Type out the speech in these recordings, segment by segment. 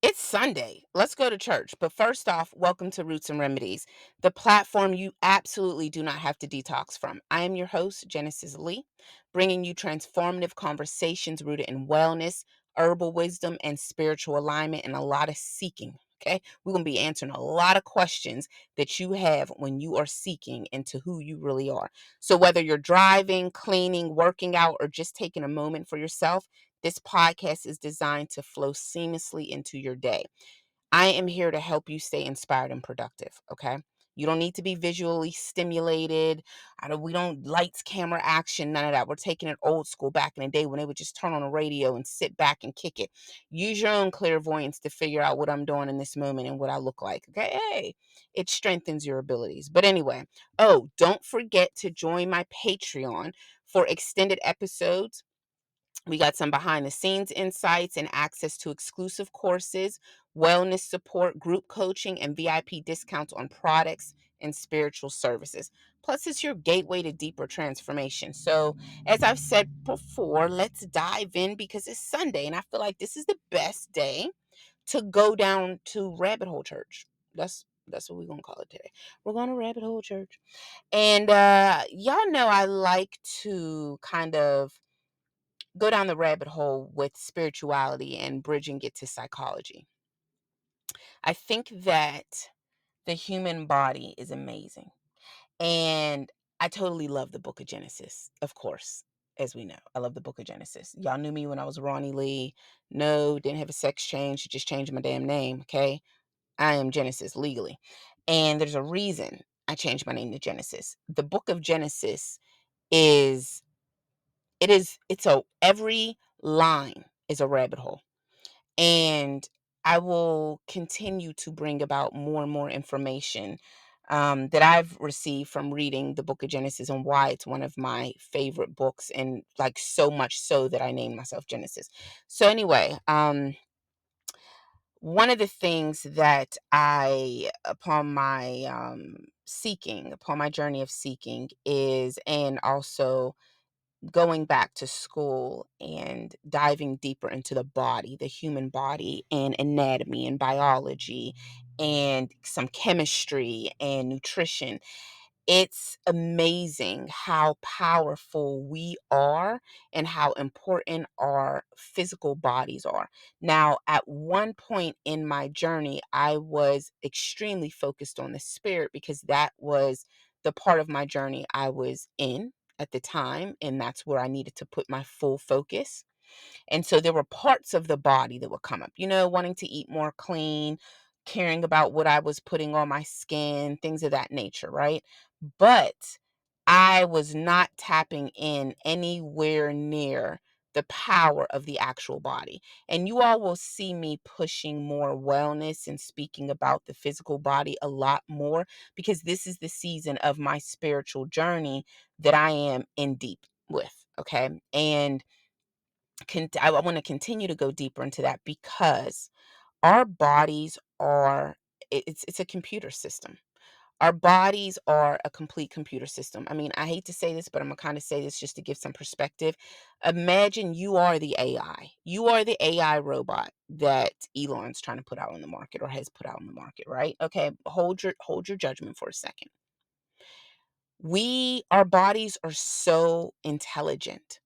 It's Sunday. Let's go to church. But first off, welcome to Roots and Remedies, the platform you absolutely do not have to detox from. I am your host, Genesis Lee, bringing you transformative conversations rooted in wellness, herbal wisdom, and spiritual alignment, and a lot of seeking. Okay. We're going to be answering a lot of questions that you have when you are seeking into who you really are. So, whether you're driving, cleaning, working out, or just taking a moment for yourself, this podcast is designed to flow seamlessly into your day. I am here to help you stay inspired and productive, okay? You don't need to be visually stimulated. We don't lights, camera, action, none of that. We're taking it old school back in the day when they would just turn on a radio and sit back and kick it. Use your own clairvoyance to figure out what I'm doing in this moment and what I look like, okay? Hey, it strengthens your abilities. But anyway, don't forget to join my Patreon for extended episodes. We got some behind the scenes insights and access to exclusive courses, wellness support, group coaching, and VIP discounts on products and spiritual services. Plus, it's your gateway to deeper transformation. So, as I've said before, let's dive in because it's Sunday, and I feel like this is the best day to go down to Rabbit Hole Church. That's what we're gonna call it today. We're going to Rabbit Hole Church, and y'all know I like to kind of go down the rabbit hole with spirituality and bridging it to psychology. I think that the human body is amazing. And I totally love the book of Genesis, of course, as we know. I love the book of Genesis. Y'all knew me when I was Ronnie Lee. No, didn't have a sex change, just changed my damn name, okay? I am Genesis legally. And there's a reason I changed my name to Genesis. The book of Genesis is it's a every line is a rabbit hole. And I will continue to bring about more and more information that I've received from reading the book of Genesis and why it's one of my favorite books, and like so much so that I named myself Genesis. So anyway, one of the things that I upon my seeking, upon my journey of seeking is, and also going back to school and diving deeper into the body, the human body, and anatomy and biology and some chemistry and nutrition. It's amazing how powerful we are and how important our physical bodies are. Now, at one point in my journey, I was extremely focused on the spirit because that was the part of my journey I was in at the time, and that's where I needed to put my full focus. And so there were parts of the body that would come up, wanting to eat more clean, caring about what I was putting on my skin, things of that nature, right? But I was not tapping in anywhere near the power of the actual body. And you all will see me pushing more wellness and speaking about the physical body a lot more because this is the season of my spiritual journey that I am in deep with. Okay. And I want to continue to go deeper into that because our bodies are it's a computer system. Our bodies are a complete computer system. I mean, I hate to say this, but I'm gonna kind of say this just to give some perspective. Imagine you are the AI. You are the AI robot that Elon's trying to put out on the market or has put out on the market, right? Okay, hold your judgment for a second. Our bodies are so intelligent.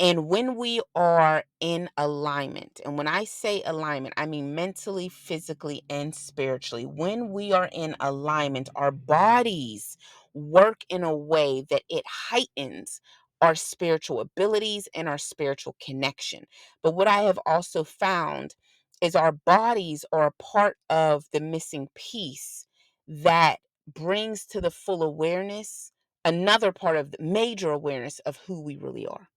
And when we are in alignment, and when I say alignment, I mean mentally, physically, and spiritually. When we are in alignment, our bodies work in a way that it heightens our spiritual abilities and our spiritual connection. But what I have also found is our bodies are a part of the missing piece that brings to the full awareness another part of the major awareness of who we really are.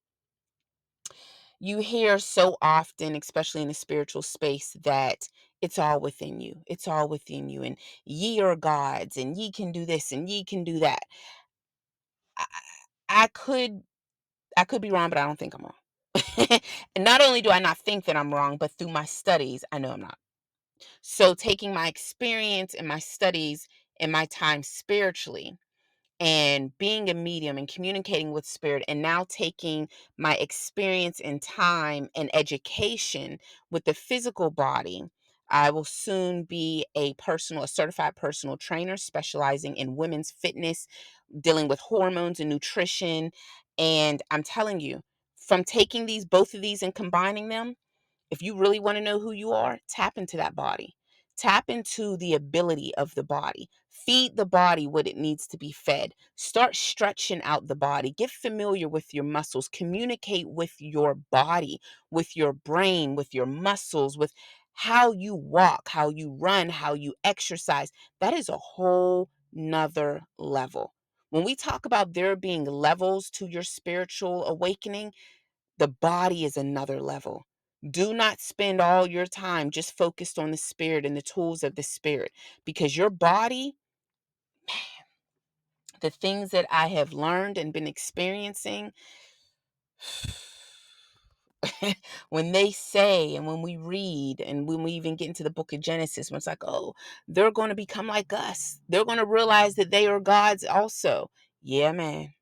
You hear so often, especially in the spiritual space, that it's all within you. It's all within you. And ye are gods, and ye can do this, and ye can do that. I, I could I could be wrong, but I don't think I'm wrong. And not only do I not think that I'm wrong, but through my studies, I know I'm not. So taking my experience and my studies and my time spiritually and being a medium and communicating with spirit, and now taking my experience and time and education with the physical body, I will soon be a certified personal trainer specializing in women's fitness, dealing with hormones and nutrition. And I'm telling you, from taking both of these and combining them, if you really want to know who you are, tap into that body. Tap into the ability of the body. Feed the body what it needs to be fed. Start stretching out the body. Get familiar with your muscles. Communicate with your body, with your brain, with your muscles, with how you walk, how you run, how you exercise. That is a whole nother level. When we talk about there being levels to your spiritual awakening, the body is another level. Do not spend all your time just focused on the spirit and the tools of the spirit, because your body, the things that I have learned and been experiencing, when they say and when we read and when we even get into the book of Genesis, when it's like, oh, they're going to become like us, they're going to realize that they are gods also. Yeah, man.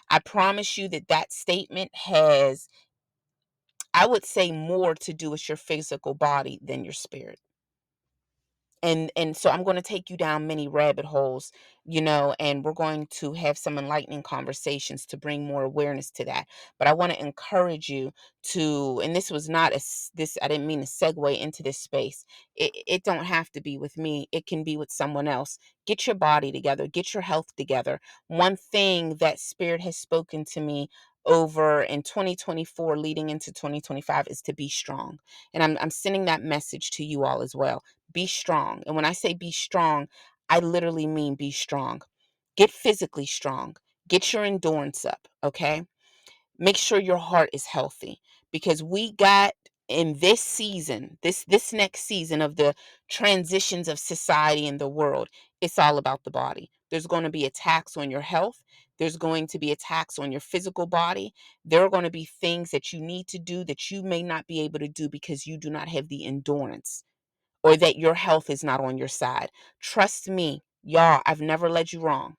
I promise you that that statement has, I would say, more to do with your physical body than your spirit. And so I'm going to take you down many rabbit holes, and we're going to have some enlightening conversations to bring more awareness to that. But I want to encourage you to, and this was not this, I didn't mean to segue into this space. It don't have to be with me. It can be with someone else. Get your body together, get your health together. One thing that spirit has spoken to me over in 2024 leading into 2025 is to be strong. And I'm sending that message to you all as well. Be strong. And when I say be strong, I literally mean be strong. Get physically strong. Get your endurance up, okay? Make sure your heart is healthy, because we got in this season, this next season of the transitions of society and the world, it's all about the body. There's going to be attacks on your health. There's going to be attacks on your physical body. There are going to be things that you need to do that you may not be able to do because you do not have the endurance, or that your health is not on your side. Trust me, y'all, I've never led you wrong.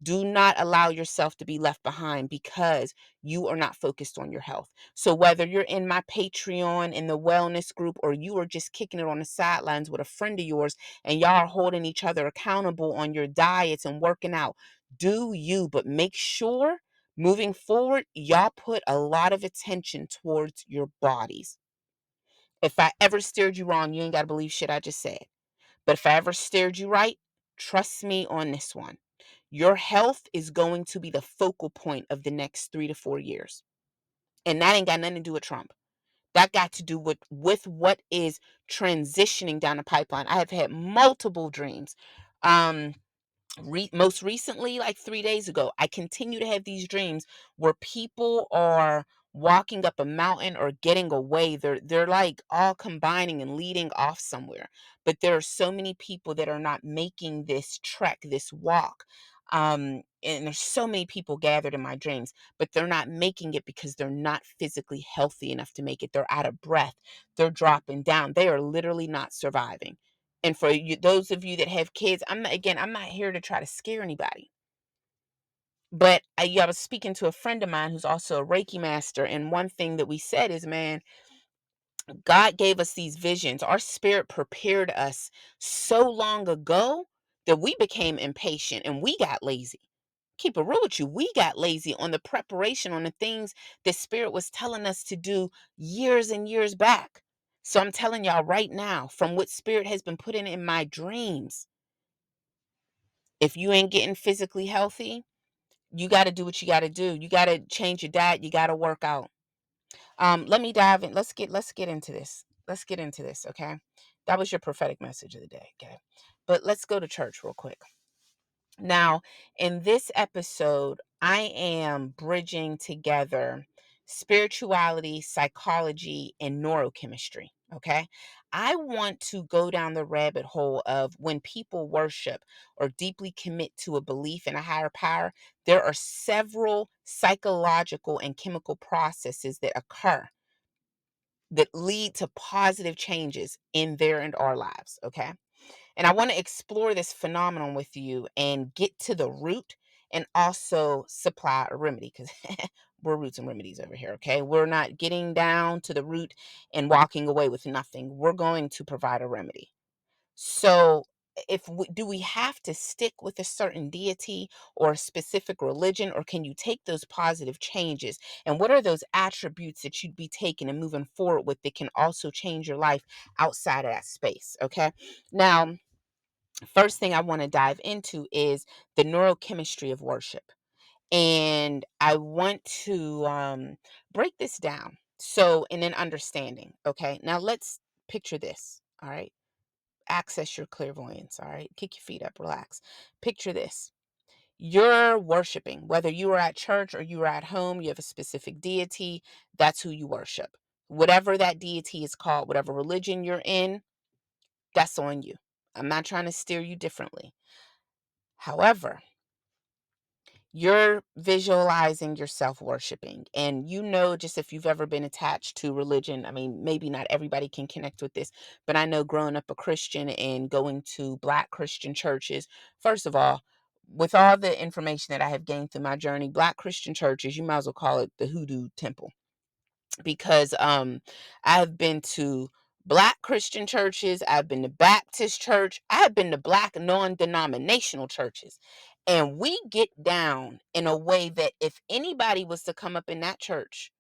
Do not allow yourself to be left behind because you are not focused on your health. So, whether you're in my Patreon, in the wellness group, or you are just kicking it on the sidelines with a friend of yours and y'all are holding each other accountable on your diets and working out, do you, but make sure moving forward, y'all put a lot of attention towards your bodies. If I ever steered you wrong, you ain't got to believe shit I just said. But if I ever steered you right, trust me on this one. Your health is going to be the focal point of the next 3 to 4 years. And that ain't got nothing to do with Trump. That got to do with what is transitioning down the pipeline. I have had multiple dreams. Um, Most recently, like 3 days ago, I continue to have these dreams where people are walking up a mountain or getting away. They're like all combining and leading off somewhere, but there are so many people that are not making this trek, this walk. And there's so many people gathered in my dreams, but they're not making it because they're not physically healthy enough to make it. They're out of breath, they're dropping down, they are literally not surviving. And for you, those of you that have kids, I'm not here to try to scare anybody. But I was speaking to a friend of mine who's also a Reiki master, and one thing that we said is, man, God gave us these visions. Our spirit prepared us so long ago that we became impatient and we got lazy. Keep it real with you. We got lazy on the preparation, on the things that spirit was telling us to do years and years back. So I'm telling y'all right now, from what spirit has been putting in my dreams, if you ain't getting physically healthy, you got to do what you got to do. You got to change your diet. You got to work out. Let me dive in. Let's get into this. Let's get into this. Okay. That was your prophetic message of the day. Okay. But let's go to church real quick. Now, in this episode, I am bridging together spirituality, psychology, and neurochemistry. Okay. I want to go down the rabbit hole of when people worship or deeply commit to a belief in a higher power, there are several psychological and chemical processes that occur that lead to positive changes in their and our lives. Okay. And I want to explore this phenomenon with you and get to the root and also supply a remedy because we're roots and remedies over here, okay? We're not getting down to the root and walking away with nothing. We're going to provide a remedy. So, do we have to stick with a certain deity or a specific religion, or can you take those positive changes? And what are those attributes that you'd be taking and moving forward with that can also change your life outside of that space? Okay. Now, first thing I want to dive into is the neurochemistry of worship. And I want to break this down. So, in an understanding, okay. Now, let's picture this. All right, access your clairvoyance. All right. Kick your feet up, relax. Picture this. You're worshiping, whether you are at church or you are at home, you have a specific deity. That's who you worship. Whatever that deity is called, whatever religion you're in, that's on you. I'm not trying to steer you differently. However, you're visualizing yourself worshiping. And just if you've ever been attached to religion, I mean, maybe not everybody can connect with this, but I know growing up a Christian and going to Black Christian churches, first of all, with all the information that I have gained through my journey, Black Christian churches, you might as well call it the hoodoo temple, because I've been to Black Christian churches, I've been to Baptist church, I've been to Black non-denominational churches. And we get down in a way that if anybody was to come up in that church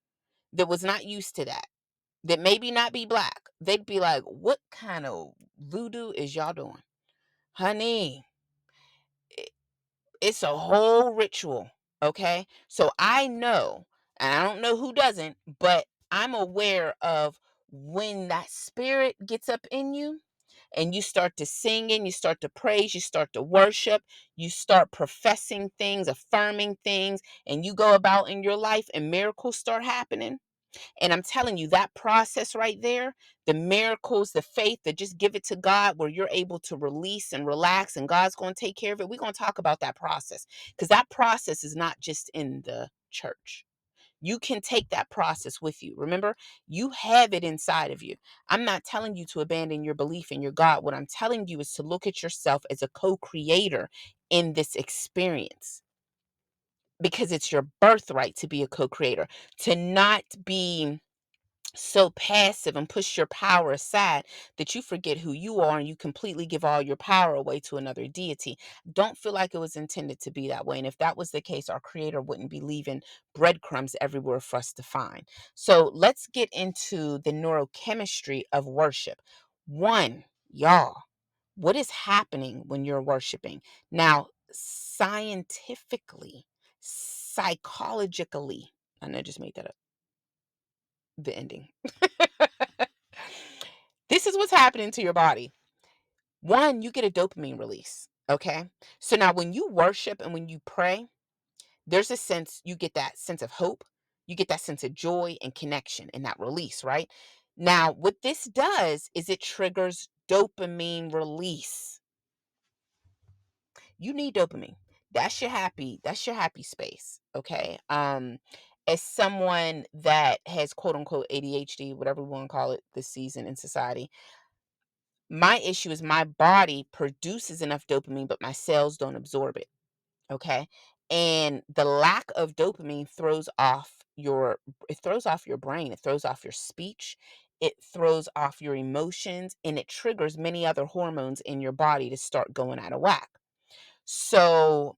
that was not used to that maybe not be Black, they'd be like, "What kind of voodoo is y'all doing? Honey, it's a whole ritual, okay?" So I know, and I don't know who doesn't, but I'm aware of when that spirit gets up in you and you start to sing and you start to praise, you start to worship, you start professing things, affirming things, and you go about in your life and miracles start happening. And I'm telling you, that process right there, the miracles, the faith, that just give it to God, where you're able to release and relax and God's going to take care of it. We're going to talk about that process, because that process is not just in the church. You can take that process with you. Remember, you have it inside of you. I'm not telling you to abandon your belief in your God. What I'm telling you is to look at yourself as a co creator in this experience, because it's your birthright to be a co creator, to not be so passive and push your power aside that you forget who you are and you completely give all your power away to another deity. Don't feel like it was intended to be that way. And if that was the case, our creator wouldn't be leaving breadcrumbs everywhere for us to find. So let's get into the neurochemistry of worship. One, y'all, what is happening when you're worshiping? Now, scientifically, psychologically, I know I just made that up, the ending. This is what's happening to your body. One, you get a dopamine release. Okay. So now when you worship and when you pray, there's a sense, you get that sense of hope, you get that sense of joy and connection and that release, right? Now, what this does is it triggers dopamine release. You need dopamine. That's your happy space. Okay. As someone that has quote unquote ADHD, whatever we want to call it this season in society, my issue is my body produces enough dopamine, but my cells don't absorb it. Okay. And the lack of dopamine throws off your brain, it throws off your speech, it throws off your emotions, and it triggers many other hormones in your body to start going out of whack. So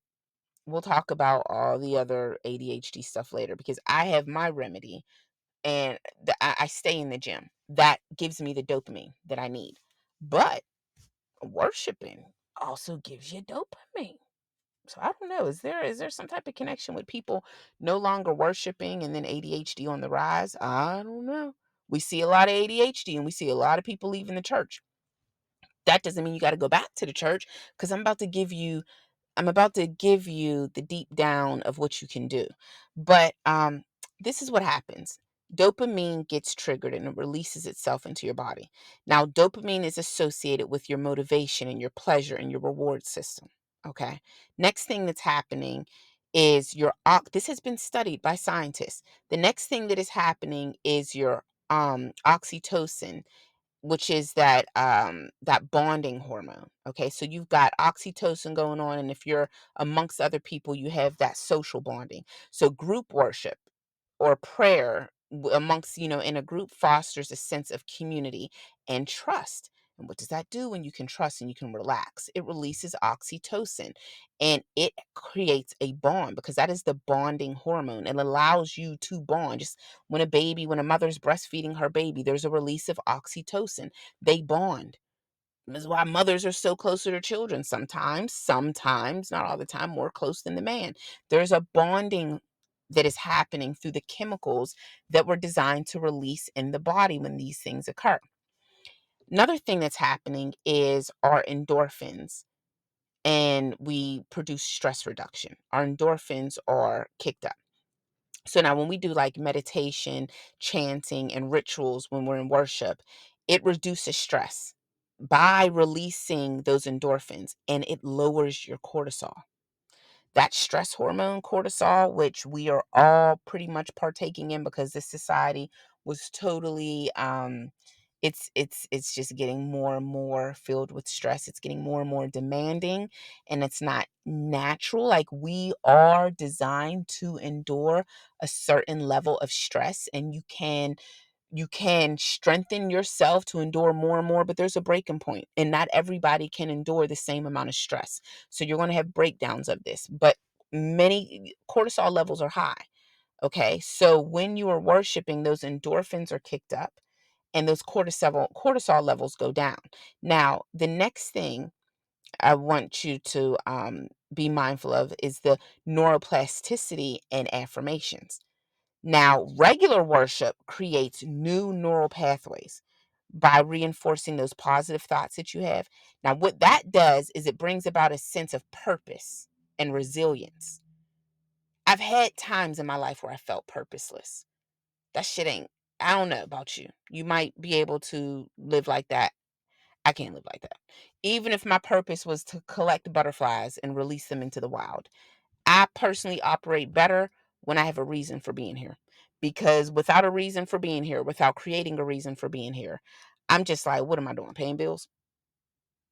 we'll talk about all the other ADHD stuff later, because I have my remedy, and I stay in the gym. That gives me the dopamine that I need. But worshiping also gives you dopamine. So I don't know. Is there some type of connection with people no longer worshiping and then ADHD on the rise? I don't know. We see a lot of ADHD and we see a lot of people leaving the church. That doesn't mean you got to go back to the church, because I'm about to give you the deep down of what you can do. But this is what happens. Dopamine gets triggered and it releases itself into your body. Now, dopamine is associated with your motivation and your pleasure and your reward system. Okay. Next thing that's happening is this has been studied by scientists. The next thing that is happening is your oxytocin, which is that bonding hormone. Okay, so you've got oxytocin going on, and if you're amongst other people, you have that social bonding. So group worship, or prayer amongst, in a group fosters a sense of community and trust. And what does that do when you can trust and you can relax? It releases oxytocin and it creates a bond because that is the bonding hormone. It allows you to bond. Just when a mother's breastfeeding her baby, there's a release of oxytocin. They bond. This is why mothers are so close to their children sometimes, not all the time, more close than the man. There's a bonding that is happening through the chemicals that were designed to release in the body when these things occur. Another thing that's happening is our endorphins, and we produce stress reduction. Our endorphins are kicked up. So now when we do like meditation, chanting, and rituals when we're in worship, it reduces stress by releasing those endorphins and it lowers your cortisol. That stress hormone cortisol, which we are all pretty much partaking in because this society was totally it's just getting more and more filled with stress. It's getting more and more demanding and it's not natural. Like we are designed to endure a certain level of stress, and you can strengthen yourself to endure more and more, but there's a breaking point, and not everybody can endure the same amount of stress. So you're going to have breakdowns of this, but many cortisol levels are high. Okay. So when you are worshiping, those endorphins are kicked up and those cortisol levels go down. Now, the next thing I want you to be mindful of is the neuroplasticity and affirmations. Now, regular worship creates new neural pathways by reinforcing those positive thoughts that you have. Now, what that does is it brings about a sense of purpose and resilience. I've had times in my life where I felt purposeless. That shit ain't, I don't know about you. You might be able to live like that. I can't live like that. Even if my purpose was to collect butterflies and release them into the wild, I personally operate better when I have a reason for being here. Because without a reason for being here, without creating a reason for being here, I'm just like, what am I doing? Paying bills?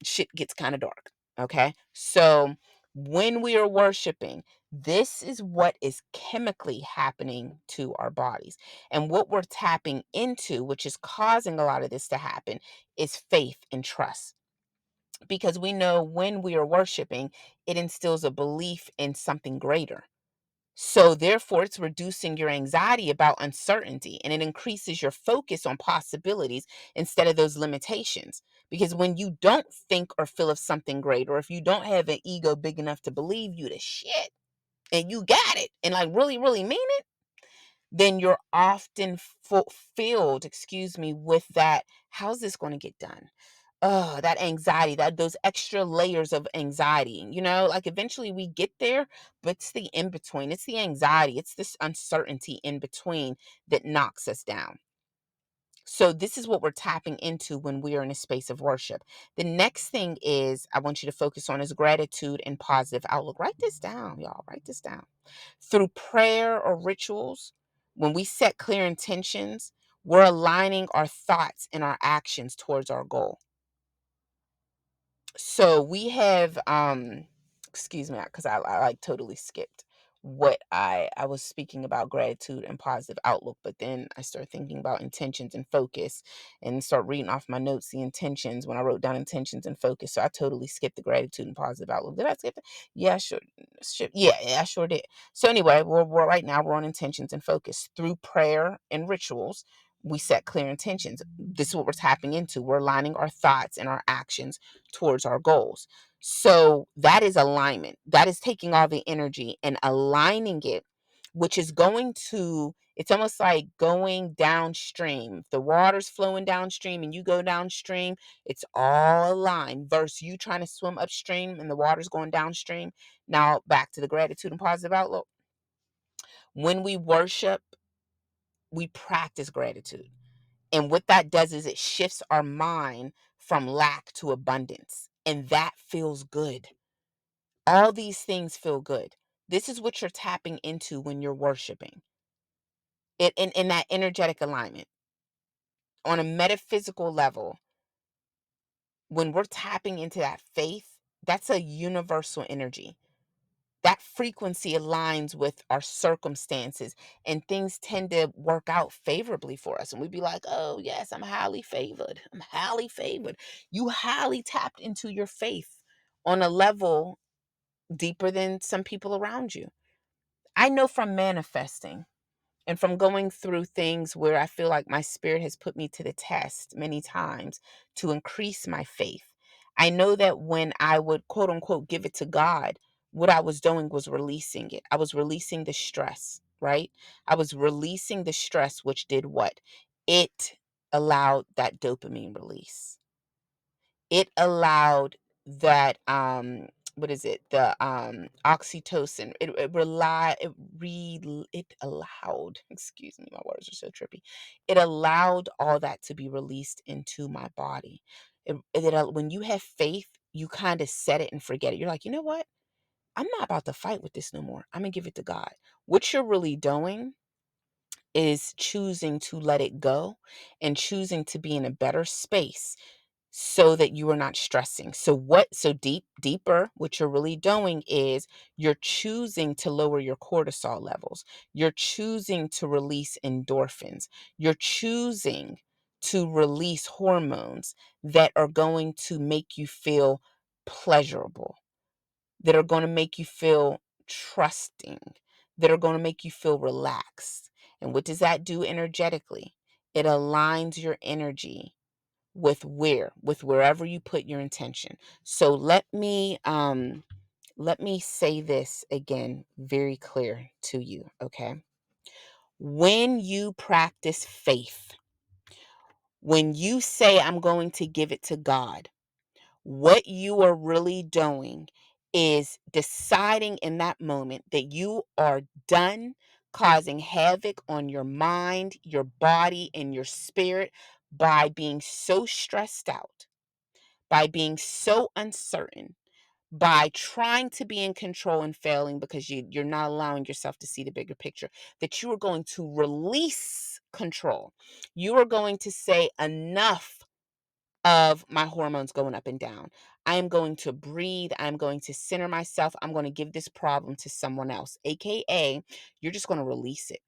Shit gets kind of dark. Okay. So when we are worshiping, this is what is chemically happening to our bodies. And what we're tapping into, which is causing a lot of this to happen, is faith and trust. Because we know when we are worshiping, it instills a belief in something greater. So, therefore, it's reducing your anxiety about uncertainty and it increases your focus on possibilities instead of those limitations. Because when you don't think or feel of something great, or if you don't have an ego big enough to believe you the shit and you got it and like really, really mean it, then you're often fulfilled, excuse me, with that. How's this going to get done? Oh, that anxiety, that those extra layers of anxiety, like eventually we get there, but it's the in between. It's the anxiety. It's this uncertainty in between that knocks us down. So this is what we're tapping into when we are in a space of worship. The next thing is I want you to focus on is gratitude and positive outlook. Write this down, y'all. Write this down. Through prayer or rituals, when we set clear intentions, we're aligning our thoughts and our actions towards our goal. So we have excuse me, because I like totally skipped what I was speaking about gratitude and positive outlook, but then I started thinking about intentions and focus and start reading off my notes the intentions when I wrote down intentions and focus. So I totally skipped the gratitude and positive outlook. Did I skip it? Yeah, sure. Yeah, I sure did. So anyway, we're right now we're on intentions and focus through prayer and rituals. We set clear intentions. This is what we're tapping into. We're aligning our thoughts and our actions towards our goals. So that is alignment. That is taking all the energy and aligning it, which is going to, it's almost like going downstream. If the water's flowing downstream and you go downstream, it's all aligned versus you trying to swim upstream and the water's going downstream. Now back to the gratitude and positive outlook. When we worship, we practice gratitude. And what that does is it shifts our mind from lack to abundance. And that feels good. All these things feel good. This is what you're tapping into when you're worshiping. It in that energetic alignment. On a metaphysical level, when we're tapping into that faith, that's a universal energy. that frequency aligns with our circumstances, and things tend to work out favorably for us. And we'd be like, oh, yes, I'm highly favored. I'm highly favored. You highly tapped into your faith on a level deeper than some people around you. I know from manifesting and from going through things where I feel like my spirit has put me to the test many times to increase my faith. I know that when I would quote unquote give it to God, what I was doing was releasing it. I was releasing the stress, right? I was releasing the stress, which did what? It allowed that dopamine release. It allowed that what is it? The oxytocin. It allowed, excuse me, my words are so trippy. It allowed all that to be released into my body. When you have faith, you kind of set it and forget it. You're like, you know what? I'm not about to fight with this no more. I'm gonna give it to God. What you're really doing is choosing to let it go and choosing to be in a better space so that you are not stressing. So deeper, what you're really doing is you're choosing to lower your cortisol levels. You're choosing to release endorphins. You're choosing to release hormones that are going to make you feel pleasurable, that are going to make you feel trusting, that are going to make you feel relaxed. And what does that do energetically? It aligns your energy with wherever you put your intention. So let me say this again very clear to you, okay? When you practice faith, when you say I'm going to give it to God, what you are really doing is deciding in that moment that you are done causing havoc on your mind, your body, and your spirit by being so stressed out, by being so uncertain, by trying to be in control and failing because you're not allowing yourself to see the bigger picture, that you are going to release control. You are going to say, enough of my hormones going up and down. I am going to breathe. I'm going to center myself. I'm going to give this problem to someone else, AKA, you're just going to release it.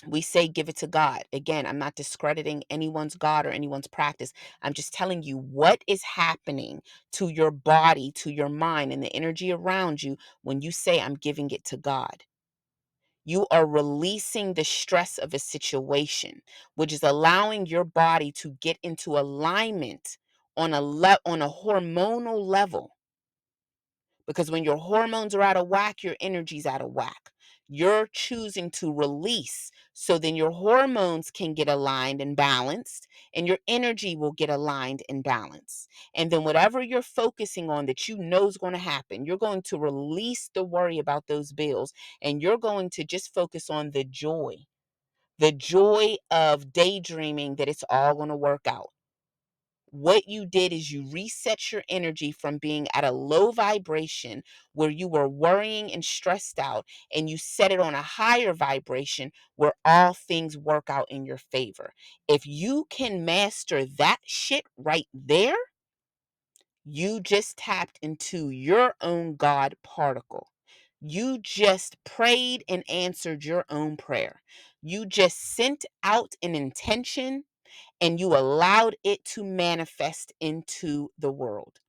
We say give it to God. Again, I'm not discrediting anyone's God or anyone's practice. I'm just telling you what is happening to your body, to your mind, and the energy around you when you say, I'm giving it to God. You are releasing the stress of a situation, which is allowing your body to get into alignment on on a hormonal level. Because when your hormones are out of whack, your energy's out of whack. You're choosing to release so then your hormones can get aligned and balanced, and your energy will get aligned and balanced. And then whatever you're focusing on that you know is going to happen, you're going to release the worry about those bills, and you're going to just focus on the joy of daydreaming that it's all going to work out. What you did is you reset your energy from being at a low vibration where you were worrying and stressed out, and you set it on a higher vibration where all things work out in your favor. If you can master that shit right there, you just tapped into your own God particle. You just prayed and answered your own prayer. You just sent out an intention and you allowed it to manifest into the world.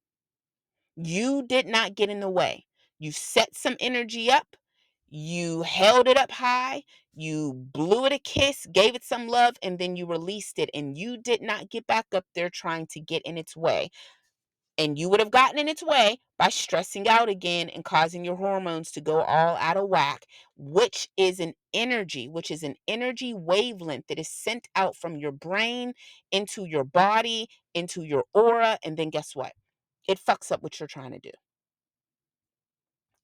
You did not get in the way. You set some energy up, you held it up high, you blew it a kiss, gave it some love, and then you released it. And you did not get back up there trying to get in its way. And you would have gotten in its way by stressing out again and causing your hormones to go all out of whack, which is an energy wavelength that is sent out from your brain into your body, into your aura. And then guess what? It fucks up what you're trying to do.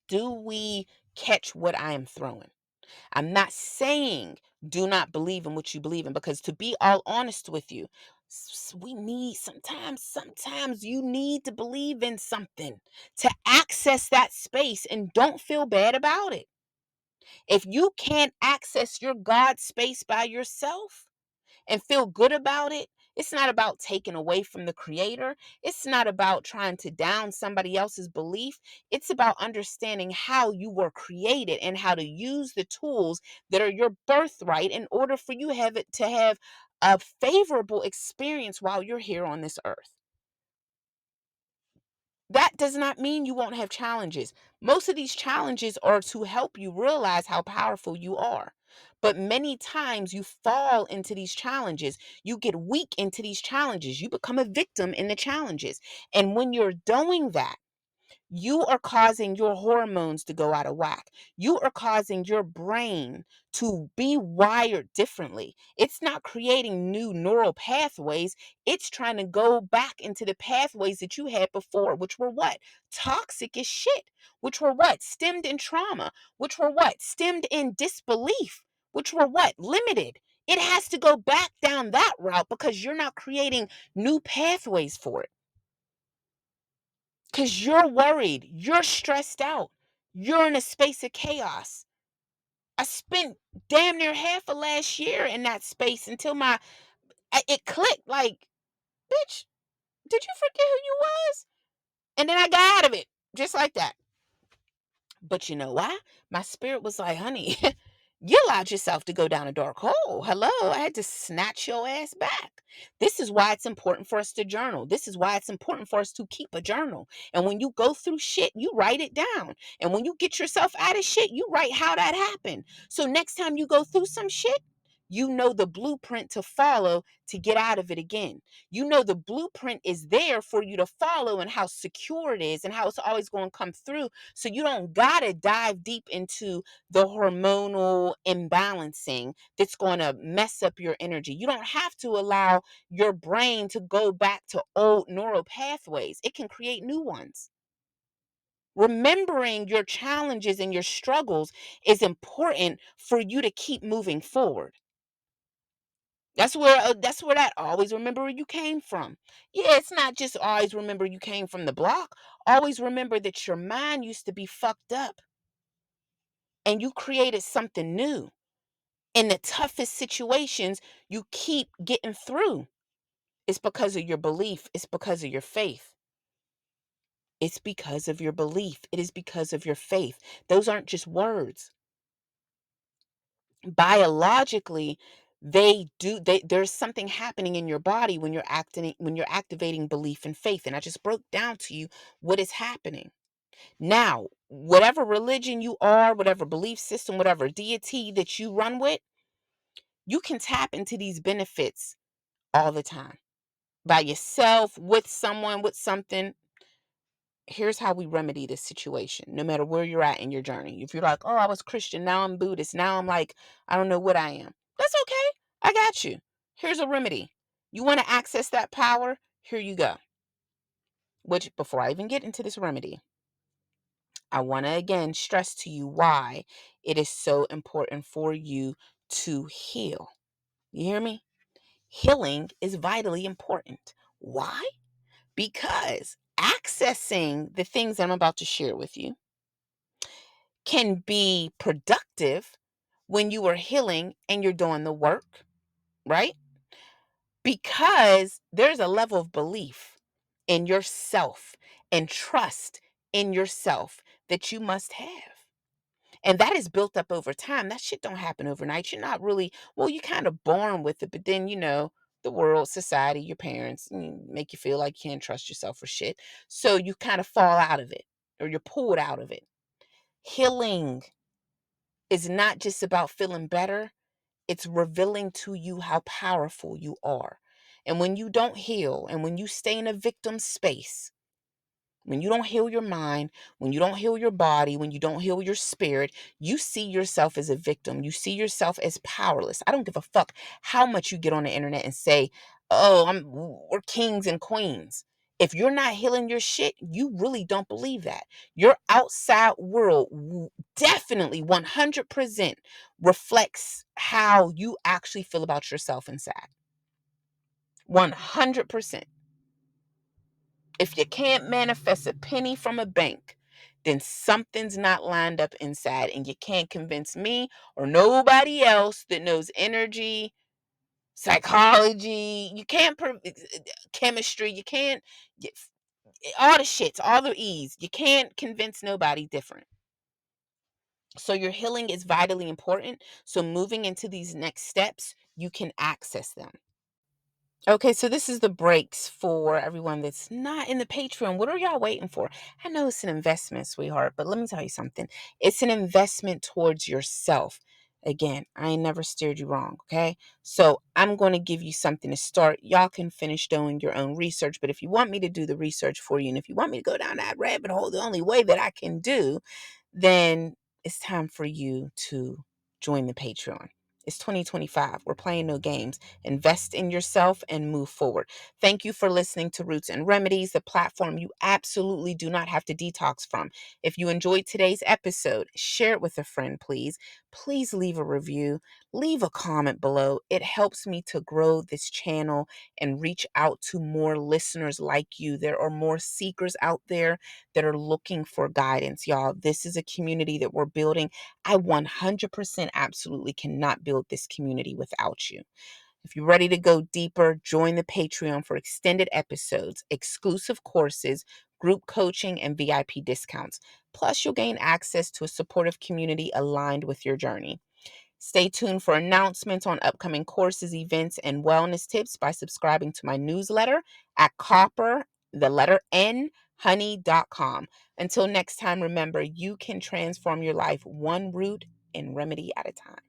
Do we catch what I am throwing? I'm not saying do not believe in what you believe in, because to be all honest with you, we need sometimes you need to believe in something to access that space, and don't feel bad about it. If you can't access your God space by yourself and feel good about it, It's not about taking away from the creator. It's not about trying to down somebody else's belief. It's about understanding how you were created and how to use the tools that are your birthright in order for you to have a favorable experience while you're here on this earth. That does not mean you won't have challenges. Most of these challenges are to help you realize how powerful you are. But many times you fall into these challenges. You get weak into these challenges. You become a victim in the challenges. And when you're doing that, you are causing your hormones to go out of whack. You are causing your brain to be wired differently. It's not creating new neural pathways. It's trying to go back into the pathways that you had before, which were what? Toxic as shit. Which were what? Stemmed in trauma. Which were what? Stemmed in disbelief. Which were what? Limited. It has to go back down that route because you're not creating new pathways for it. Because you're worried, you're stressed out, you're in a space of chaos. I spent damn near half of last year in that space until it clicked like, bitch, did you forget who you was? And then I got out of it just like that. But you know why? My spirit was like, honey, you allowed yourself to go down a dark hole. Hello, I had to snatch your ass back. This is why it's important for us to journal. This is why it's important for us to keep a journal. And when you go through shit, you write it down. And when you get yourself out of shit, you write how that happened. So next time you go through some shit, you know the blueprint to follow to get out of it again. You know the blueprint is there for you to follow and how secure it is and how it's always going to come through, so you don't gotta dive deep into the hormonal imbalancing that's going to mess up your energy. You don't have to allow your brain to go back to old neural pathways. It can create new ones. Remembering your challenges and your struggles is important for you to keep moving forward. That's where that always remember where you came from. Yeah, it's not just always remember you came from the block. Always remember that your mind used to be fucked up and you created something new. In the toughest situations, you keep getting through. It's because of your belief, it's because of your faith. It's because of your belief. It is because of your faith. Those aren't just words. Biologically, there's something happening in your body when you're activating belief and faith. And I just broke down to you what is happening. Now, whatever religion you are, whatever belief system, whatever deity that you run with, you can tap into these benefits all the time by yourself, with someone, with something. Here's how we remedy this situation, no matter where you're at in your journey. If you're like, oh, I was Christian, now I'm Buddhist, now I'm like, I don't know what I am. That's okay. I got you. Here's a remedy. You want to access that power? Here you go. Which, before I even get into this remedy, I want to again stress to you why it is so important for you to heal. You hear me? Healing is vitally important. Why? Because accessing the things I'm about to share with you can be productive when you are healing and you're doing the work, right? Because there's a level of belief in yourself and trust in yourself that you must have. And that is built up over time. That shit don't happen overnight. You're not really, well, you're kind of born with it, but then, the world, society, your parents make you feel like you can't trust yourself for shit. So you kind of fall out of it or you're pulled out of it. Healing is not just about feeling better, it's revealing to you how powerful you are. And when you don't heal and when you stay in a victim space, when you don't heal your mind, when you don't heal your body, when you don't heal your spirit, you see yourself as a victim. You see yourself as powerless. I don't give a fuck how much you get on the internet and say, "Oh, we're kings and queens." If you're not healing your shit, you really don't believe that. Your outside world definitely 100% reflects how you actually feel about yourself inside. 100%. If you can't manifest a penny from a bank, then something's not lined up inside, and you can't convince me or nobody else that knows energy psychology. You can't chemistry. You can't all the shits, all the E's. You can't convince nobody different. So your healing is vitally important. So moving into these next steps, you can access them. Okay, so this is the breaks for everyone that's not in the Patreon. What are y'all waiting for? I know it's an investment, sweetheart, but let me tell you something. It's an investment towards yourself. Again, I ain't never steered you wrong, okay? So I'm going to give you something to start. Y'all can finish doing your own research, but if you want me to do the research for you, and if you want me to go down that rabbit hole, the only way that I can do, then it's time for you to join the Patreon. It's 2025. We're playing no games. Invest in yourself and move forward. Thank you for listening to Roots and Remedies, the platform you absolutely do not have to detox from. If you enjoyed today's episode, share it with a friend, please. Please leave a review, leave a comment below. It helps me to grow this channel and reach out to more listeners like you. There are more seekers out there that are looking for guidance, y'all. This is a community that we're building. I 100% absolutely cannot build this community without you. If you're ready to go deeper, join the Patreon for extended episodes, exclusive courses, group coaching, and VIP discounts. Plus, you'll gain access to a supportive community aligned with your journey. Stay tuned for announcements on upcoming courses, events, and wellness tips by subscribing to my newsletter at the letter N, honey.com. Until next time, remember, you can transform your life one root and remedy at a time.